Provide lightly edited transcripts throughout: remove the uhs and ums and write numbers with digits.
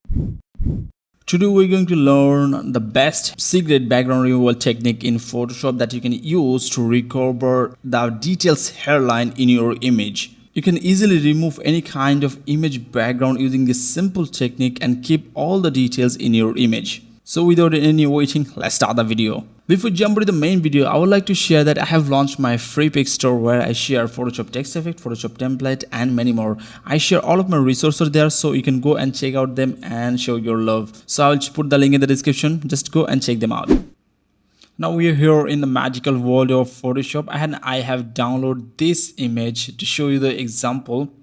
Today we're going to learn the best secret background removal technique in Photoshop that you can use to recover the details hairline in your image. You can easily remove any kind of image background using this simple technique and keep all the details in your image. So without any waiting, let's start the video. Before jumping to the main video, I would like to share that I have launched my free pick store where I share Photoshop text effect, Photoshop template and many more. I share all of my resources there, so you can go and check out them and show your love. So I will put the link in the description. Just go and check them out. Now we are here in the magical world of Photoshop and I have downloaded this image to show you the example.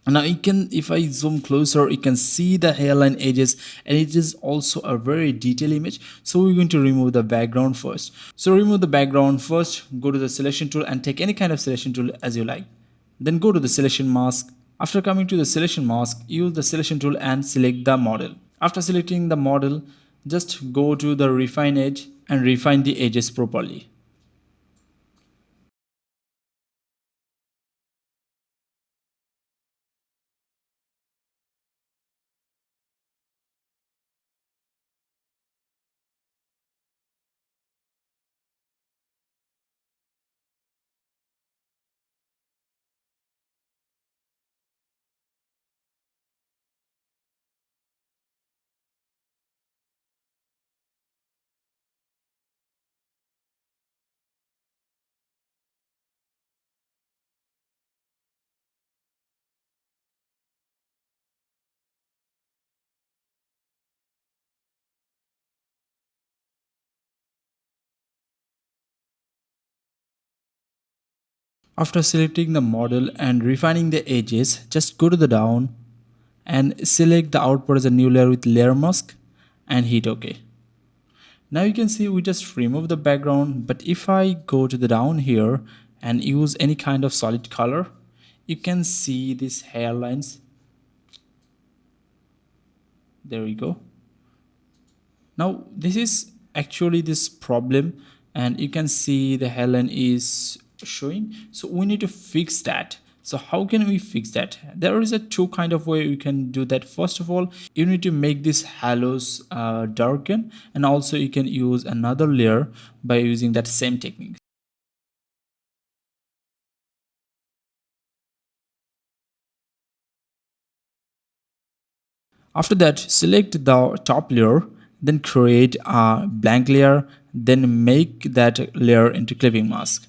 Now you can, if I zoom closer, you can see the hairline edges and it is also a very detailed image. So we're going to remove the background first. So remove the background first, go to the selection tool and take any kind of selection tool as you like. Then go to the selection mask. After coming to the selection mask, use the selection tool and select the model. After selecting the model, just go to the refine edge and refine the edges properly. After selecting the model and refining the edges, just go to the down and select the output as a new layer with layer mask and hit OK. Now you can see we just remove the background, but if I go to the down here and use any kind of solid color, you can see these hairlines. There we go. Now this is actually this problem and you can see the hairline is showing, so we need to fix that. So how can we fix that? There is a two kind of way you can do that. First of all, you need to make this halos darken, and also you can use another layer by using that same technique. After that, select the top layer, then create a blank layer, then make that layer into clipping mask.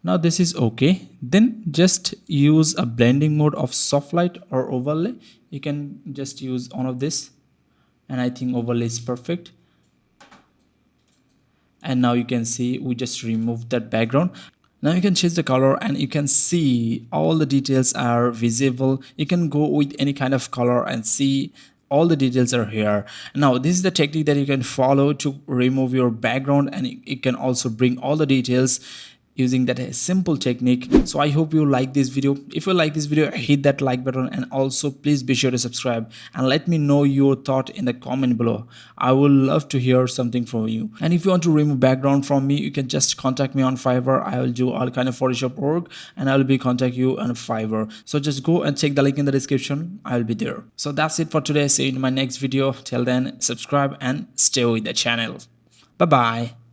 Now this is okay. Then just use a blending mode of soft light or overlay. You can just use one of this, and I think overlay is perfect. And now you can see we just removed that background. Now you can change the color and you can see all the details are visible. You can go with any kind of color and see all the details are here. Now this is the technique that you can follow to remove your background, and it can also bring all the details using that simple technique. So I hope you like this video. If you like this video, hit that like button, and also please be sure to subscribe and let me know your thought in the comment below. I would love to hear something from you. And if you want to remove background from me, you can just contact me on Fiverr. I will do all kind of Photoshop work and I will be contact you on Fiverr. So just go and check the link in the description. I will be there. So that's it for today. See you in my next video. Till then, subscribe and stay with the channel. Bye bye.